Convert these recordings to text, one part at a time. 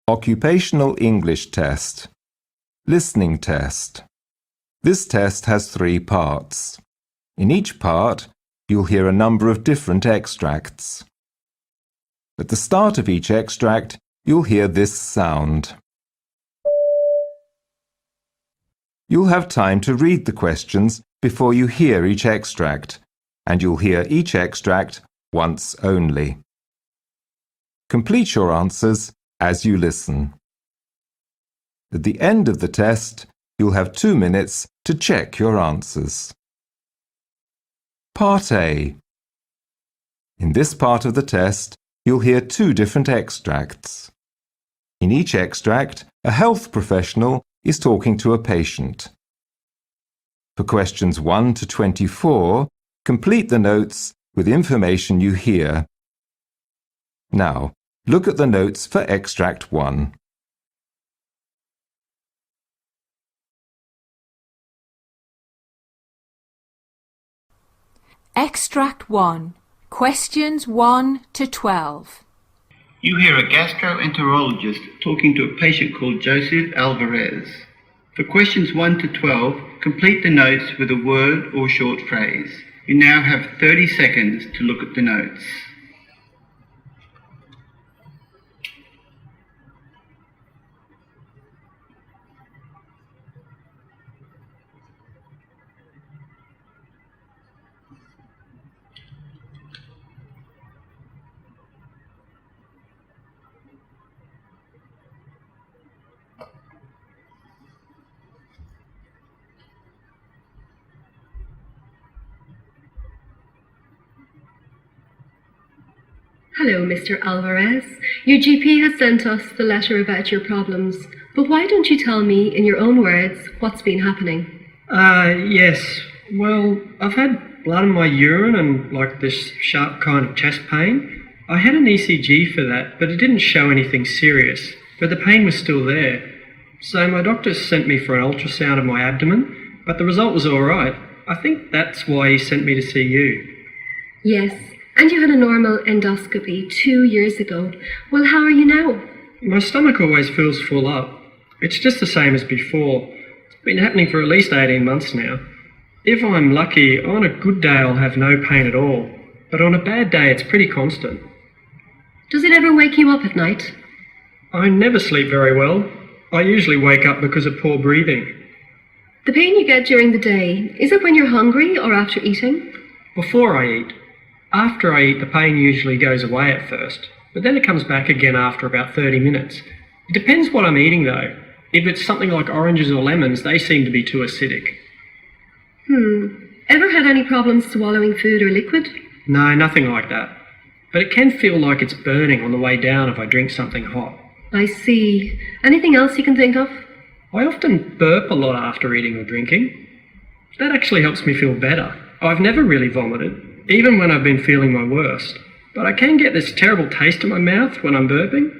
Occupational English Test. Listening Test. This test has 3 parts. In each part, you'll hear a number of different extracts. At the start of each extract, you'll hear this sound. You'll have time to read the questions before you hear each extract, and you'll hear each extract once only. Complete your answers as you listen. At the end of the test, you'll have 2 minutes to check your answers. Part A. In this part of the test, you'll hear 2 different extracts. In each extract, a health professional is talking to a patient. For questions 1 to 24, complete the notes with information you hear. Now, look at the notes for extract 1. Extract 1. Questions 1 to 12. You hear a gastroenterologist talking to a patient called Joseph Alvarez. For questions 1 to 12, complete the notes with a word or short phrase. You now have 30 seconds to look at the notes. Hello, Mr. Alvarez. Your GP has sent us the letter about your problems, but why don't you tell me, in your own words, what's been happening? Yes. Well, I've had blood in my urine and this sharp kind of chest pain. I had an ECG for that, but it didn't show anything serious, but the pain was still there. So my doctor sent me for an ultrasound of my abdomen, but the result was all right. I think that's why he sent me to see you. Yes, and you had a normal endoscopy 2 years ago. Well, how are you now? My stomach always feels full up. It's just the same as before. It's been happening for at least 18 months now. If I'm lucky, on a good day I'll have no pain at all, but on a bad day it's pretty constant. Does it ever wake you up at night? I never sleep very well. I usually wake up because of poor breathing. The pain you get during the day, is it when you're hungry or after eating? Before I eat. After I eat, the pain usually goes away at first, but then it comes back again after about 30 minutes. It depends what I'm eating though. If it's something like oranges or lemons, they seem to be too acidic. Ever had any problems swallowing food or liquid? No, nothing like that. But it can feel like it's burning on the way down if I drink something hot. I see. Anything else you can think of? I often burp a lot after eating or drinking. That actually helps me feel better. I've never really vomited, even when I've been feeling my worst. But I can get this terrible taste in my mouth when I'm burping.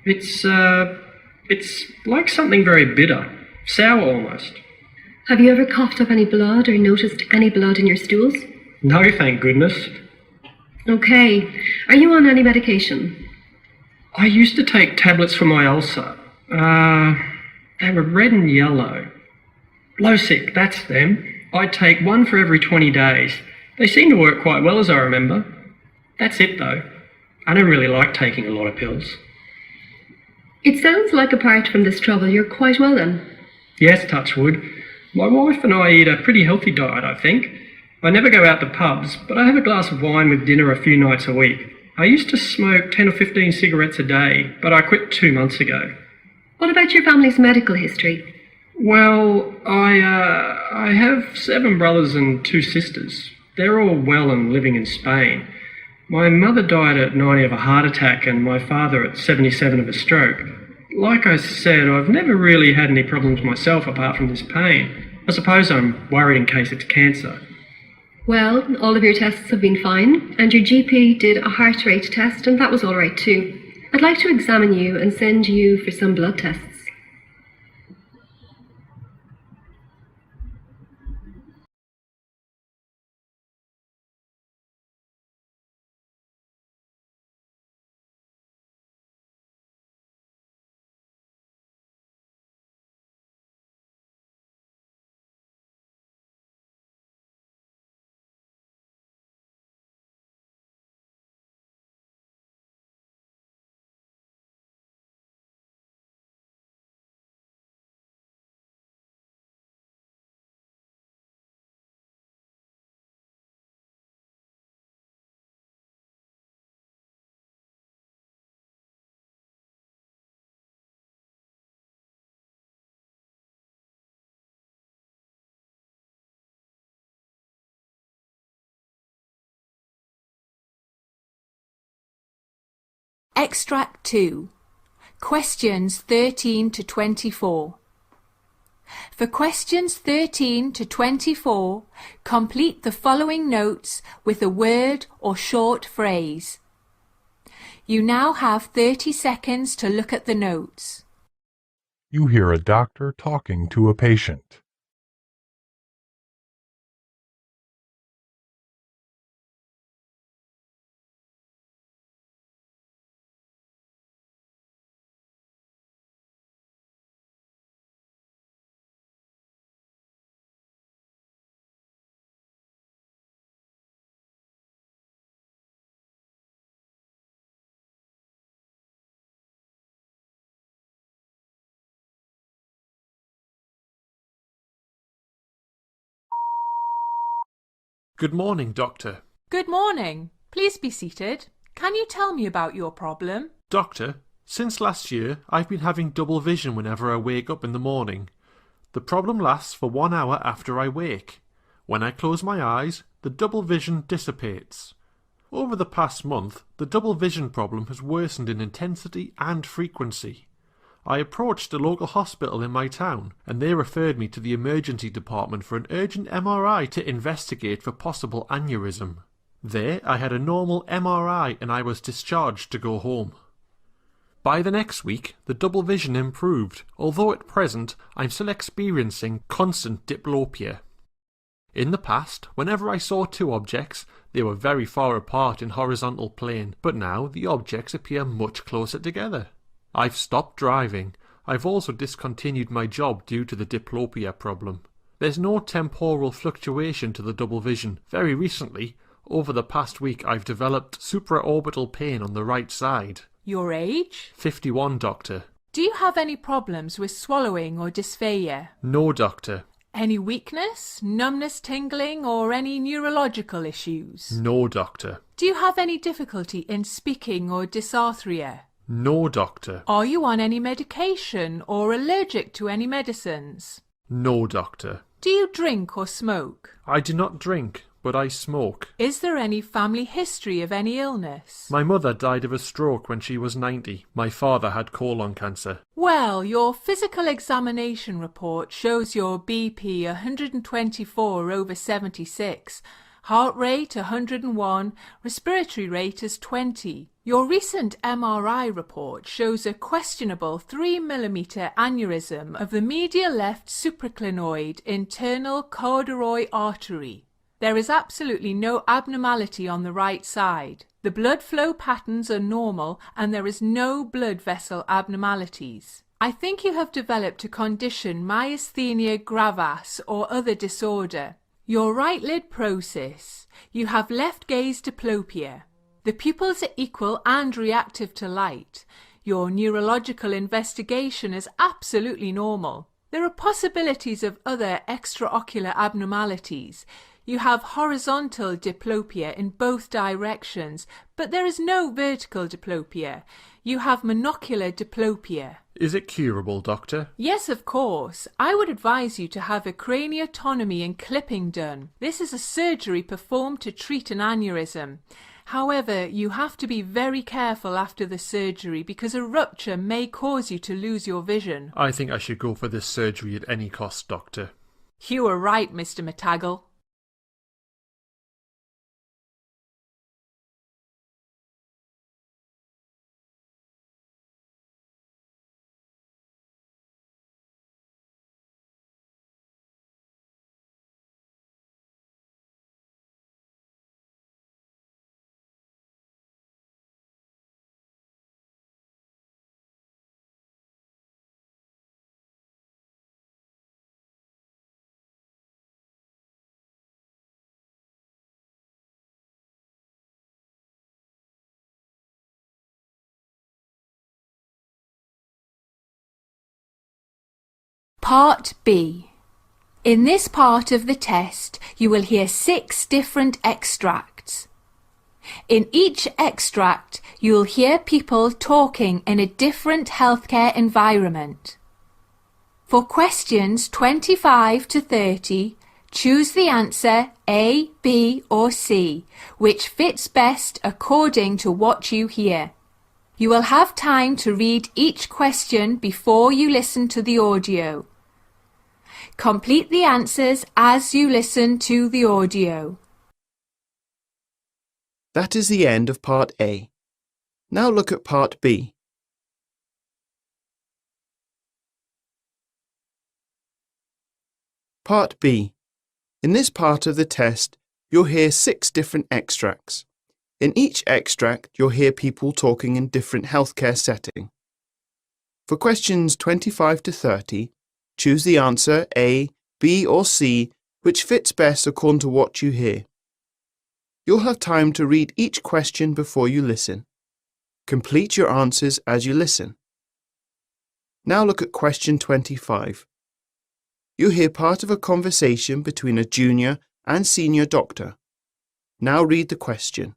It's like something very bitter, sour almost. Have you ever coughed up any blood or noticed any blood in your stools? No, thank goodness. Okay. Are you on any medication? I used to take tablets for my ulcer. They were red and yellow. Losic, that's them. I take 1 for every 20 days. They seem to work quite well as I remember. That's it though. I don't really like taking a lot of pills. It sounds like apart from this trouble, you're quite well then. Yes, touch wood. My wife and I eat a pretty healthy diet, I think. I never go out to pubs, but I have a glass of wine with dinner a few nights a week. I used to smoke 10 or 15 cigarettes a day, but I quit 2 months ago. What about your family's medical history? Well, I have 7 brothers and 2 sisters. They're all well and living in Spain. My mother died at 90 of a heart attack and my father at 77 of a stroke. Like I said, I've never really had any problems myself apart from this pain. I suppose I'm worried in case it's cancer. Well, all of your tests have been fine, and your GP did a heart rate test, and that was all right too. I'd like to examine you and send you for some blood tests. Extract 2. Questions 13 to 24. For questions 13 to 24, complete the following notes with a word or short phrase. You now have 30 seconds to look at the notes. You hear a doctor talking to a patient. Good morning, Doctor. Good morning. Please be seated. Can you tell me about your problem? Doctor, since last year I've been having double vision whenever I wake up in the morning. The problem lasts for 1 hour after I wake. When I close my eyes, the double vision dissipates. Over the past month, the double vision problem has worsened in intensity and frequency. I approached a local hospital in my town, and they referred me to the emergency department for an urgent MRI to investigate for possible aneurysm. There I had a normal MRI and I was discharged to go home. By the next week, the double vision improved, although at present I'm still experiencing constant diplopia. In the past, whenever I saw two objects, they were very far apart in horizontal plane, but now the objects appear much closer together. I've stopped driving. I've also discontinued my job due to the diplopia problem. There's no temporal fluctuation to the double vision. Very recently, over the past week, I've developed supraorbital pain on the right side. Your age? 51, Doctor. Do you have any problems with swallowing or dysphagia? No, Doctor. Any weakness, numbness, tingling, or any neurological issues? No, Doctor. Do you have any difficulty in speaking or dysarthria? No, Doctor. Are you on any medication or allergic to any medicines? No, Doctor. Do you drink or smoke? I do not drink, but I smoke. Is there any family history of any illness? My mother died of a stroke when she was 90. My father had colon cancer. Well, your physical examination report shows your BP 124/76, heart rate 101, respiratory rate is 20. Your recent MRI report shows a questionable 3 mm aneurysm of the medial left supraclinoid internal corduroy artery. There is absolutely no abnormality on the right side. The blood flow patterns are normal and there is no blood vessel abnormalities. I think you have developed a condition myasthenia gravis or other disorder. Your right lid process. You have left gaze diplopia. The pupils are equal and reactive to light. Your neurological investigation is absolutely normal. There are possibilities of other extraocular abnormalities. You have horizontal diplopia in both directions, but there is no vertical diplopia. You have monocular diplopia. Is it curable, Doctor? Yes, of course. I would advise you to have a craniotomy and clipping done. This is a surgery performed to treat an aneurysm. However, you have to be very careful after the surgery because a rupture may cause you to lose your vision. I think I should go for this surgery at any cost, Doctor. You are right, Mr. McTaggle. Part B. In this part of the test, you will hear 6 different extracts. In each extract, you will hear people talking in a different healthcare environment. For questions 25 to 30, choose the answer A, B or C, which fits best according to what you hear. You will have time to read each question before you listen to the audio. Complete the answers as you listen to the audio. That is the end of Part A. Now look at Part B. Part B. In this part of the test, you'll hear 6 different extracts. In each extract, you'll hear people talking in different healthcare settings. For questions 25 to 30, choose the answer A, B or C, which fits best according to what you hear. You'll have time to read each question before you listen. Complete your answers as you listen. Now look at question 25. You'll hear part of a conversation between a junior and senior doctor. Now read the question.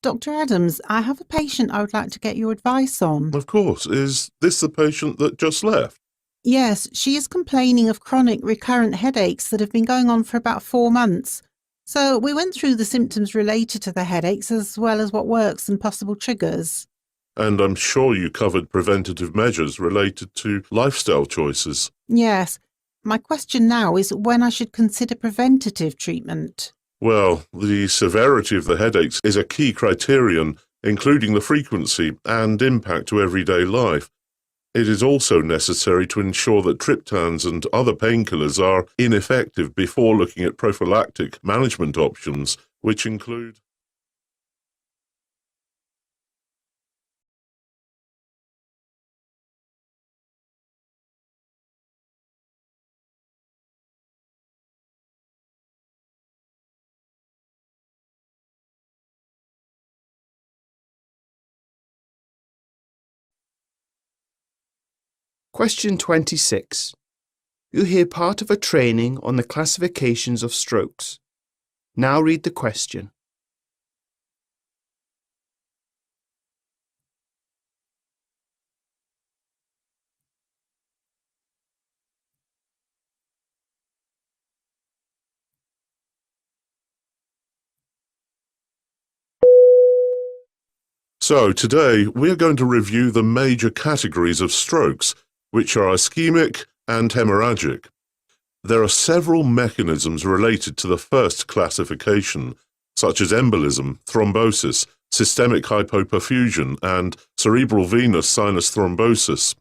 Dr. Adams, I have a patient I would like to get your advice on. Of course. Is this the patient that just left? Yes, she is complaining of chronic recurrent headaches that have been going on for about 4 months. So we went through the symptoms related to the headaches as well as what works and possible triggers. And I'm sure you covered preventative measures related to lifestyle choices. Yes. My question now is when I should consider preventative treatment. Well, the severity of the headaches is a key criterion, including the frequency and impact to everyday life. It is also necessary to ensure that triptans and other painkillers are ineffective before looking at prophylactic management options, which include Question 26. You hear part of a training on the classifications of strokes. Now read the question. So today we are going to review the major categories of strokes, which are ischemic and hemorrhagic. There are several mechanisms related to the first classification, such as embolism, thrombosis, systemic hypoperfusion, and cerebral venous sinus thrombosis.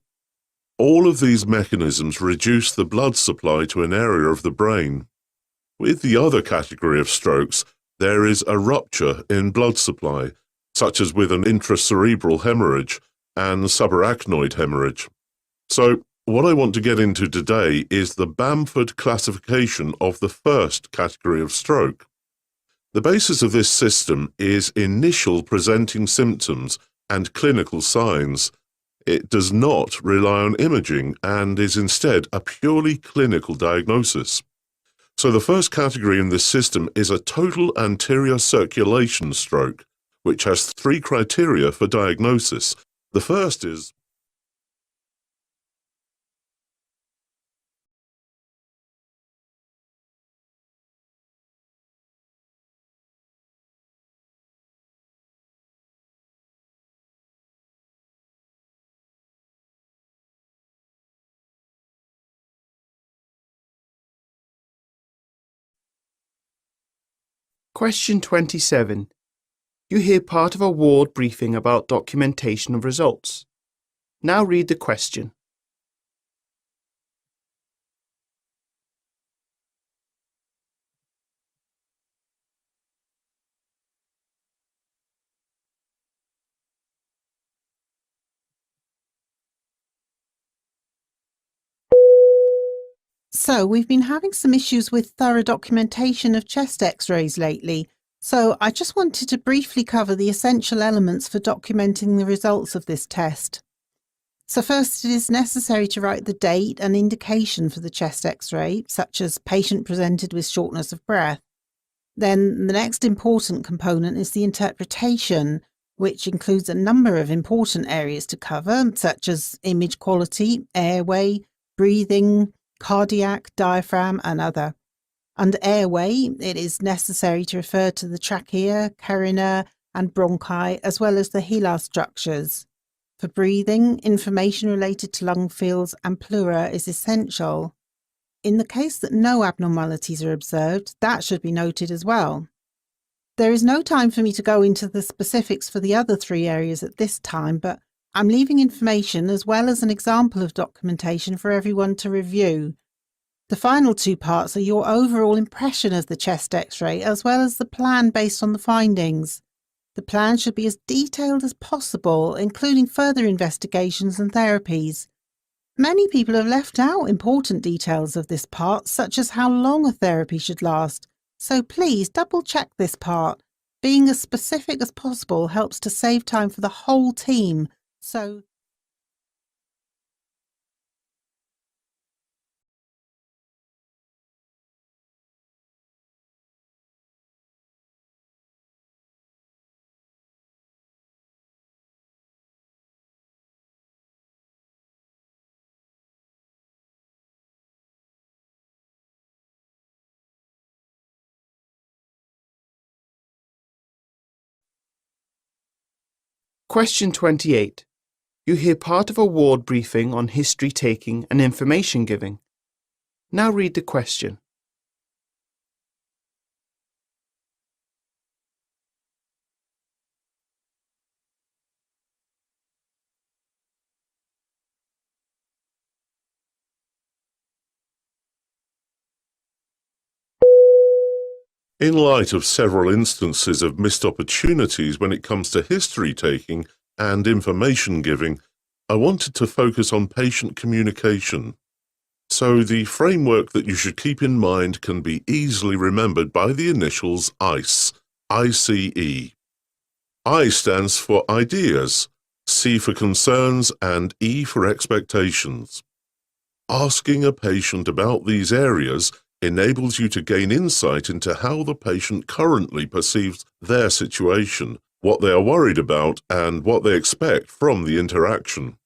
All of these mechanisms reduce the blood supply to an area of the brain. With the other category of strokes, there is a rupture in blood supply, such as with an intracerebral hemorrhage and subarachnoid hemorrhage. So, what I want to get into today is the Bamford classification of the first category of stroke. The basis of this system is initial presenting symptoms and clinical signs. It does not rely on imaging and is instead a purely clinical diagnosis. So the first category in this system is a total anterior circulation stroke, which has 3 criteria for diagnosis. The first is Question 27. You hear part of a ward briefing about documentation of results. Now read the question. So we've been having some issues with thorough documentation of chest x-rays lately. So I just wanted to briefly cover the essential elements for documenting the results of this test. So first, it is necessary to write the date and indication for the chest x-ray, such as patient presented with shortness of breath. Then the next important component is the interpretation, which includes a number of important areas to cover, such as image quality, airway, breathing, cardiac, diaphragm, and other. Under airway, it is necessary to refer to the trachea, carina, and bronchi, as well as the hilar structures. For breathing, information related to lung fields and pleura is essential. In the case that no abnormalities are observed, that should be noted as well. There is no time for me to go into the specifics for the other three areas at this time, but I'm leaving information as well as an example of documentation for everyone to review. The final two parts are your overall impression of the chest x-ray as well as the plan based on the findings. The plan should be as detailed as possible, including further investigations and therapies. Many people have left out important details of this part, such as how long a therapy should last, so please double check this part. Being as specific as possible helps to save time for the whole team, so Question 28. You hear part of a ward briefing on history taking and information giving. Now read the question. In light of several instances of missed opportunities when it comes to history taking and information giving, I wanted to focus on patient communication. So the framework that you should keep in mind can be easily remembered by the initials ICE, ICE. I stands for ideas, C for concerns, and E for expectations. Asking a patient about these areas enables you to gain insight into how the patient currently perceives their situation, what they are worried about, and what they expect from the interaction.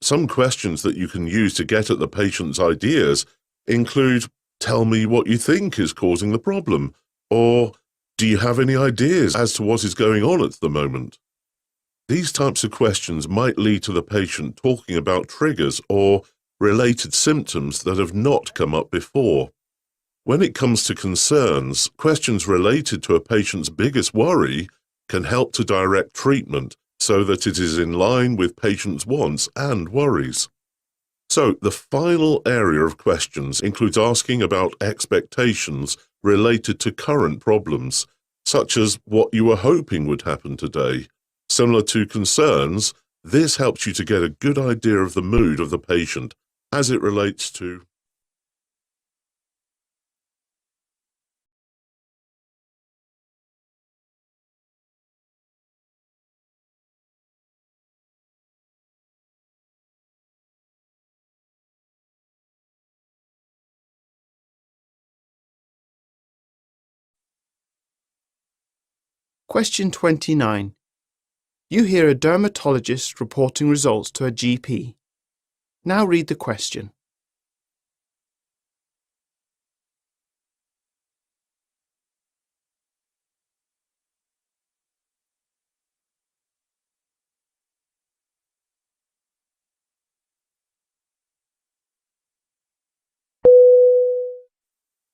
Some questions that you can use to get at the patient's ideas include, tell me what you think is causing the problem, or do you have any ideas as to what is going on at the moment? These types of questions might lead to the patient talking about triggers or related symptoms that have not come up before. When it comes to concerns, questions related to a patient's biggest worry can help to direct treatment so that it is in line with patients' wants and worries. So, the final area of questions includes asking about expectations related to current problems, such as what you were hoping would happen today. Similar to concerns, this helps you to get a good idea of the mood of the patient as it relates to Question 29. You hear a dermatologist reporting results to a GP. Now read the question.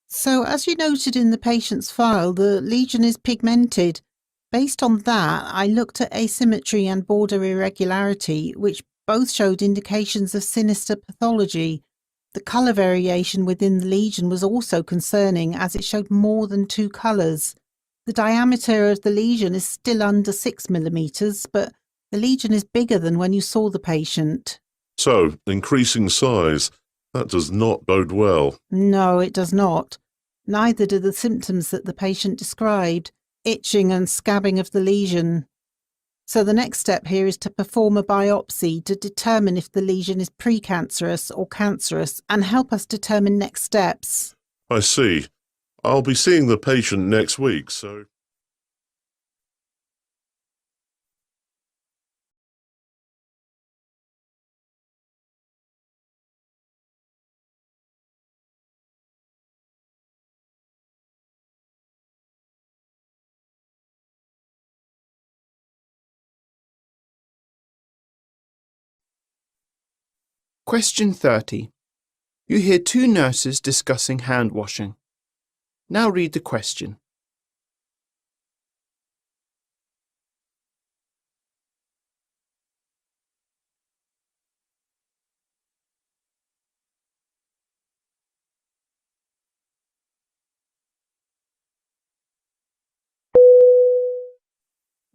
So, as you noted in the patient's file, the lesion is pigmented. Based on that, I looked at asymmetry and border irregularity, which both showed indications of sinister pathology. The colour variation within the lesion was also concerning, as it showed more than 2 colours. The diameter of the lesion is still under 6 millimetres, but the lesion is bigger than when you saw the patient. So, increasing size, that does not bode well. No, it does not. Neither do the symptoms that the patient described, itching and scabbing of the lesion. So the next step here is to perform a biopsy to determine if the lesion is precancerous or cancerous and help us determine next steps. I see. I'll be seeing the patient next week, so... Question 30. You hear two nurses discussing hand washing. Now read the question.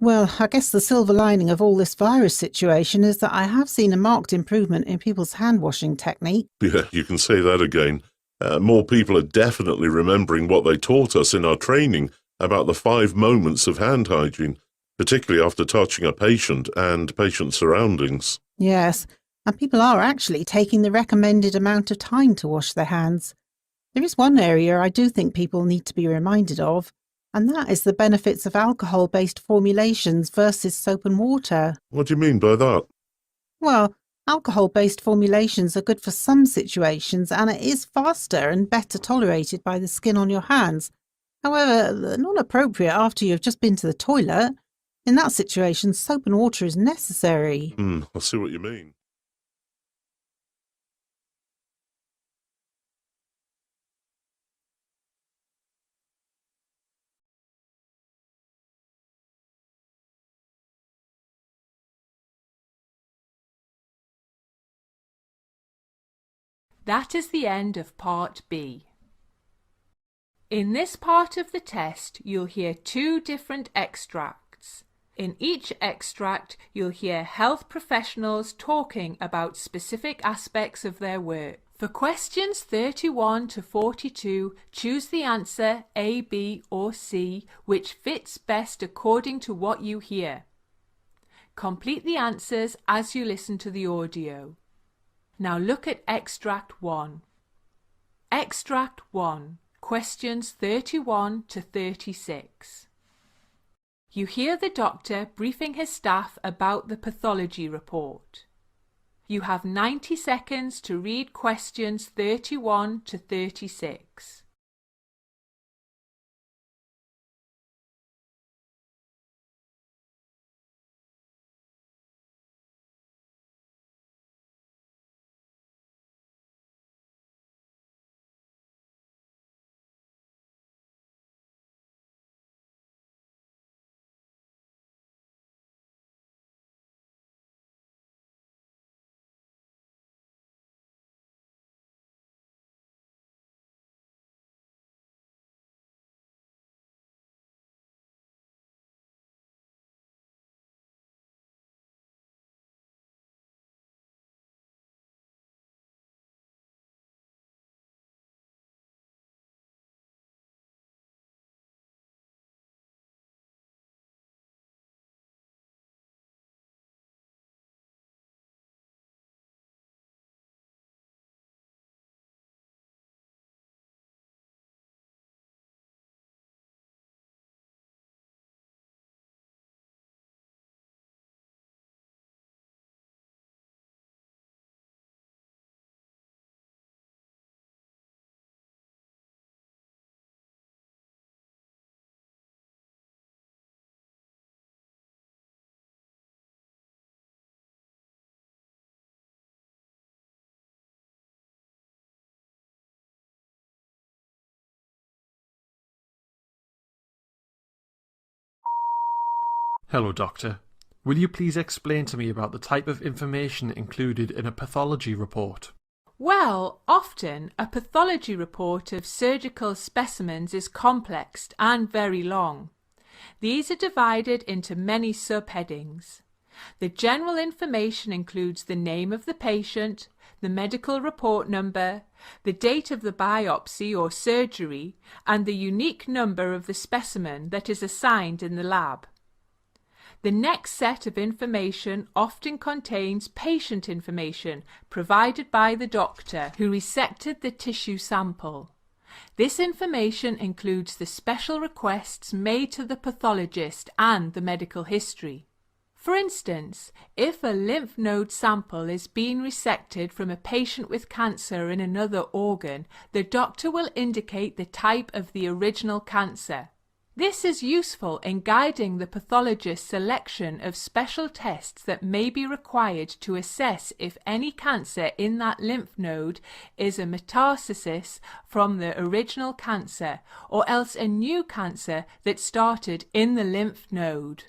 Well, I guess the silver lining of all this virus situation is that I have seen a marked improvement in people's hand washing technique. Yeah, you can say that again. More people are definitely remembering what they taught us in our training about the 5 moments of hand hygiene, particularly after touching a patient and patient surroundings. Yes, and people are actually taking the recommended amount of time to wash their hands. There is one area I do think people need to be reminded of, and that is the benefits of alcohol-based formulations versus soap and water. What do you mean by that? Well, alcohol-based formulations are good for some situations, and it is faster and better tolerated by the skin on your hands. However, they're not appropriate after you've just been to the toilet. In that situation, soap and water is necessary. I see what you mean. That is the end of Part B. In this part of the test, you'll hear 2 different extracts. In each extract, you'll hear health professionals talking about specific aspects of their work. For questions 31 to 42, choose the answer A, B or C, which fits best according to what you hear. Complete the answers as you listen to the audio. Now look at Extract 1. Extract 1, questions 31 to 36. You hear the doctor briefing his staff about the pathology report. You have 90 seconds to read questions 31 to 36. Hello, Doctor. Will you please explain to me about the type of information included in a pathology report? Well, often a pathology report of surgical specimens is complex and very long. These are divided into many subheadings. The general information includes the name of the patient, the medical report number, the date of the biopsy or surgery, and the unique number of the specimen that is assigned in the lab. The next set of information often contains patient information provided by the doctor who resected the tissue sample. This information includes the special requests made to the pathologist and the medical history. For instance, if a lymph node sample is being resected from a patient with cancer in another organ, the doctor will indicate the type of the original cancer. This is useful in guiding the pathologist's selection of special tests that may be required to assess if any cancer in that lymph node is a metastasis from the original cancer, or else a new cancer that started in the lymph node.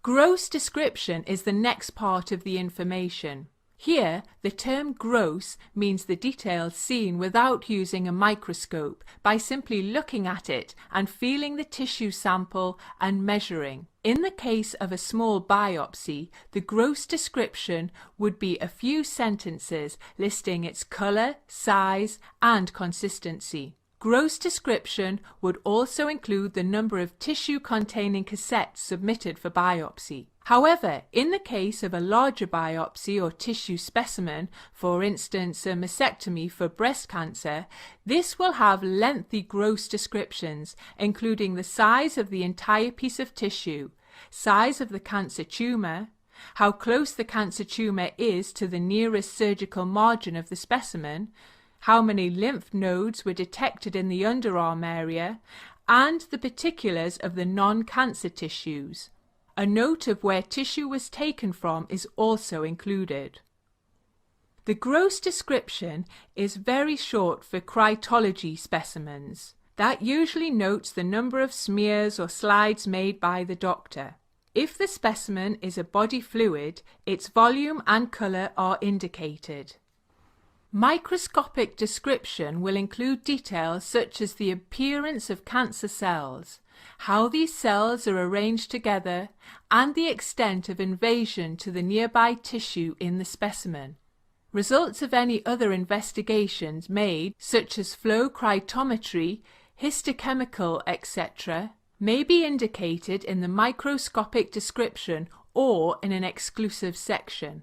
Gross description is the next part of the information. Here, the term gross means the details seen without using a microscope, by simply looking at it and feeling the tissue sample and measuring. In the case of a small biopsy, the gross description would be a few sentences listing its color, size, and consistency. Gross description would also include the number of tissue-containing cassettes submitted for biopsy. However, in the case of a larger biopsy or tissue specimen, for instance a mastectomy for breast cancer, this will have lengthy gross descriptions, including the size of the entire piece of tissue, size of the cancer tumor, how close the cancer tumor is to the nearest surgical margin of the specimen, how many lymph nodes were detected in the underarm area, and the particulars of the non-cancer tissues. A note of where tissue was taken from is also included. The gross description is very short for cryptology specimens. That usually notes the number of smears or slides made by the doctor. If the specimen is a body fluid, its volume and color are indicated. Microscopic description will include details such as the appearance of cancer cells, how these cells are arranged together, and the extent of invasion to the nearby tissue in the specimen. Results of any other investigations made, such as flow cytometry, histochemical, etc., may be indicated in the microscopic description or in an exclusive section.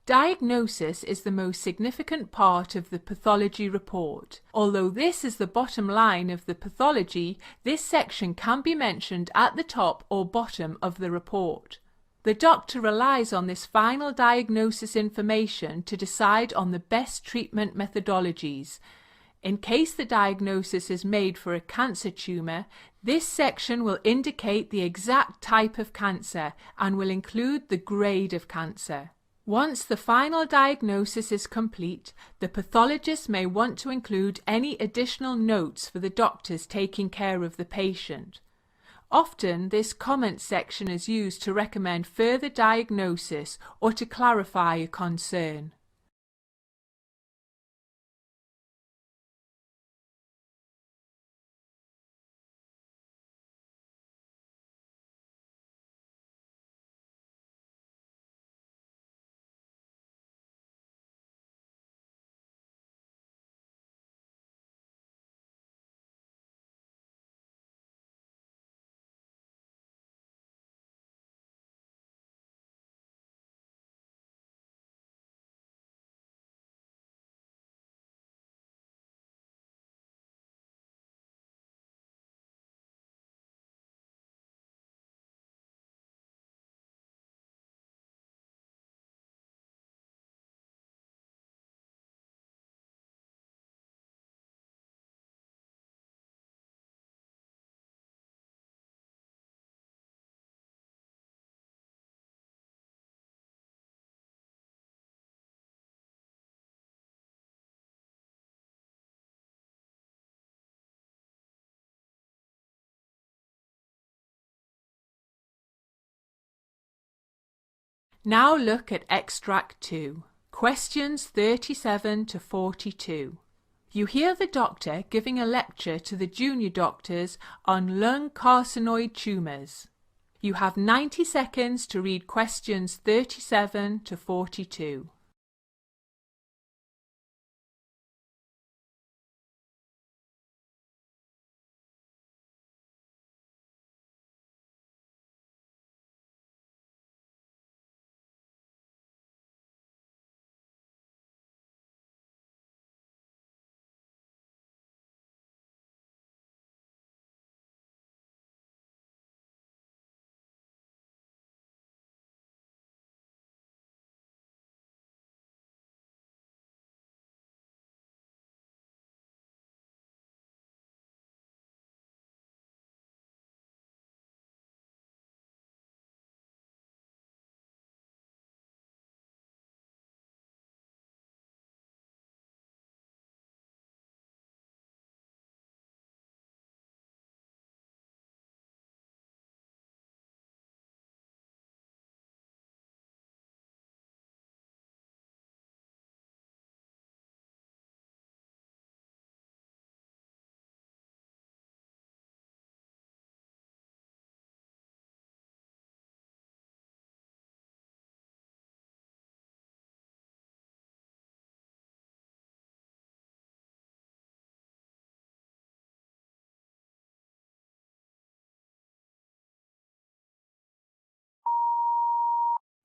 Diagnosis is the most significant part of the pathology report. Although this is the bottom line of the pathology, this section can be mentioned at the top or bottom of the report. The doctor relies on this final diagnosis information to decide on the best treatment methodologies. In case the diagnosis is made for a cancer tumor, this section will indicate the exact type of cancer and will include the grade of cancer. Once the final diagnosis is complete, the pathologist may want to include any additional notes for the doctors taking care of the patient. Often, this comment section is used to recommend further diagnosis or to clarify a concern. Now look at Extract 2, questions 37 to 42. You hear the doctor giving a lecture to the junior doctors on lung carcinoid tumours. You have 90 seconds to read questions 37 to 42.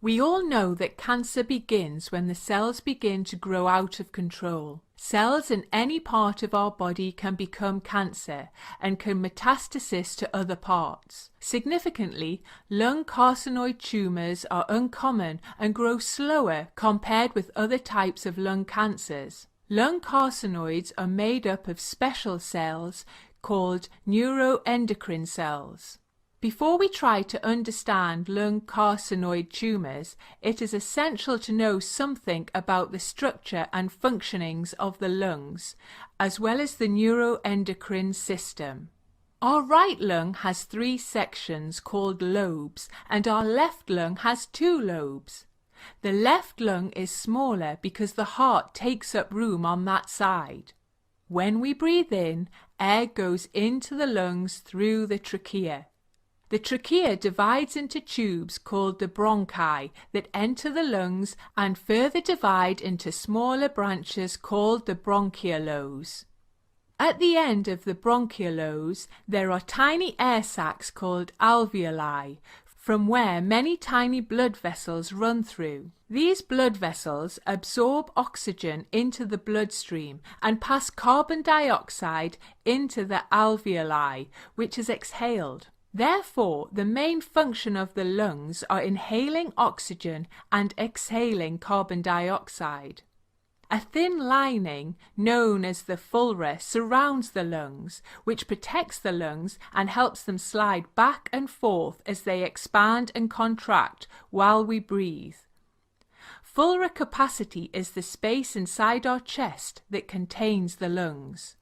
We all know that cancer begins when the cells begin to grow out of control. Cells in any part of our body can become cancer and can metastasize to other parts. Significantly, lung carcinoid tumours are uncommon and grow slower compared with other types of lung cancers. Lung carcinoids are made up of special cells called neuroendocrine cells. Before we try to understand lung carcinoid tumours, it is essential to know something about the structure and functionings of the lungs, as well as the neuroendocrine system. Our right lung has 3 sections called lobes, and our left lung has 2 lobes. The left lung is smaller because the heart takes up room on that side. When we breathe in, air goes into the lungs through the trachea. The trachea divides into tubes called the bronchi that enter the lungs and further divide into smaller branches called the bronchioles. At the end of the bronchioles, there are tiny air sacs called alveoli, from where many tiny blood vessels run through. These blood vessels absorb oxygen into the bloodstream and pass carbon dioxide into the alveoli, which is exhaled. Therefore, the main function of the lungs are inhaling oxygen and exhaling carbon dioxide. A thin lining, known as the phleura, surrounds the lungs, which protects the lungs and helps them slide back and forth as they expand and contract while we breathe. Phleura capacity is the space inside our chest that contains the lungs.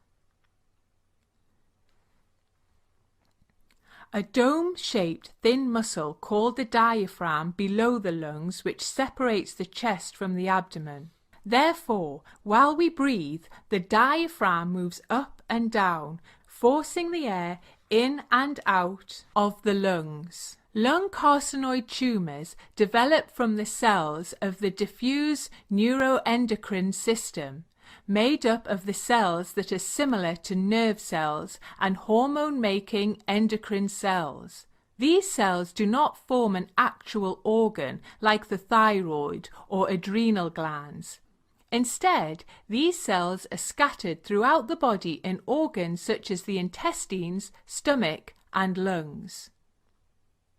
A dome-shaped thin muscle called the diaphragm below the lungs, which separates the chest from the abdomen. Therefore, while we breathe, the diaphragm moves up and down, forcing the air in and out of the lungs. Lung carcinoid tumours develop from the cells of the diffuse neuroendocrine system, made up of the cells that are similar to nerve cells and hormone-making endocrine cells. These cells do not form an actual organ like the thyroid or adrenal glands. Instead, these cells are scattered throughout the body in organs such as the intestines, stomach, and lungs.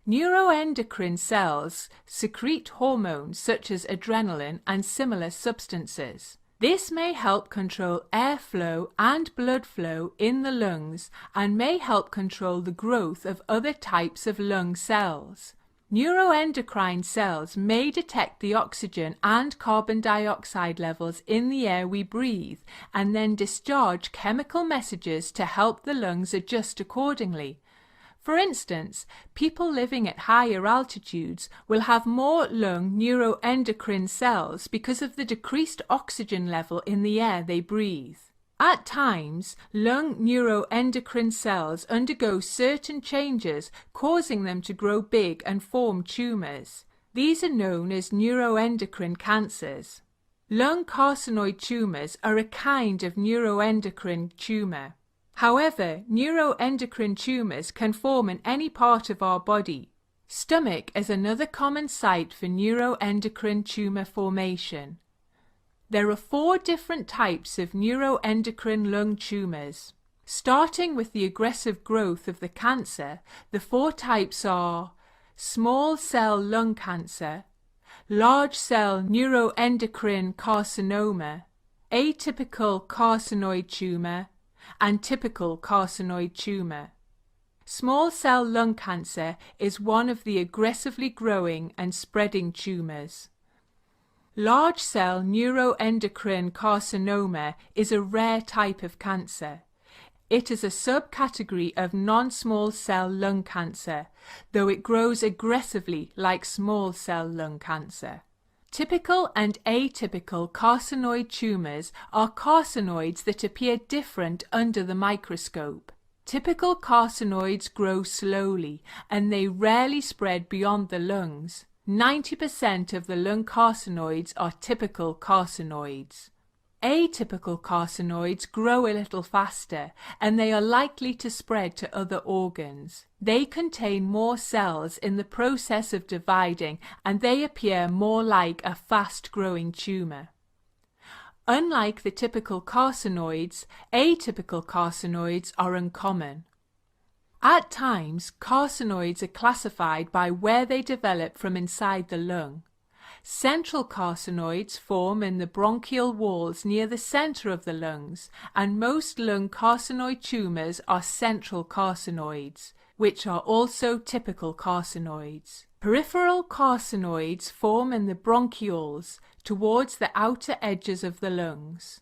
Neuroendocrine cells secrete hormones such as adrenaline and similar substances. This may help control airflow and blood flow in the lungs and may help control the growth of other types of lung cells. Neuroendocrine cells may detect the oxygen and carbon dioxide levels in the air we breathe and then discharge chemical messages to help the lungs adjust accordingly. For instance, people living at higher altitudes will have more lung neuroendocrine cells because of the decreased oxygen level in the air they breathe. At times, lung neuroendocrine cells undergo certain changes, causing them to grow big and form tumours. These are known as neuroendocrine cancers. Lung carcinoid tumours are a kind of neuroendocrine tumour. However, neuroendocrine tumours can form in any part of our body. Stomach is another common site for neuroendocrine tumour formation. There are 4 different types of neuroendocrine lung tumours. Starting with the aggressive growth of the cancer, the 4 types are small cell lung cancer, large cell neuroendocrine carcinoma, atypical carcinoid tumour, and typical carcinoid tumour. Small cell lung cancer is one of the aggressively growing and spreading tumours. Large cell neuroendocrine carcinoma is a rare type of cancer. It is a subcategory of non-small cell lung cancer, though it grows aggressively like small cell lung cancer. Typical and atypical carcinoid tumours are carcinoids that appear different under the microscope. Typical carcinoids grow slowly and they rarely spread beyond the lungs. 90% of the lung carcinoids are typical carcinoids. Atypical carcinoids grow a little faster and they are likely to spread to other organs. They contain more cells in the process of dividing and they appear more like a fast-growing tumour. Unlike the typical carcinoids, atypical carcinoids are uncommon. At times, carcinoids are classified by where they develop from inside the lung. Central carcinoids form in the bronchial walls near the centre of the lungs, and most lung carcinoid tumours are central carcinoids, which are also typical carcinoids. Peripheral carcinoids form in the bronchioles towards the outer edges of the lungs.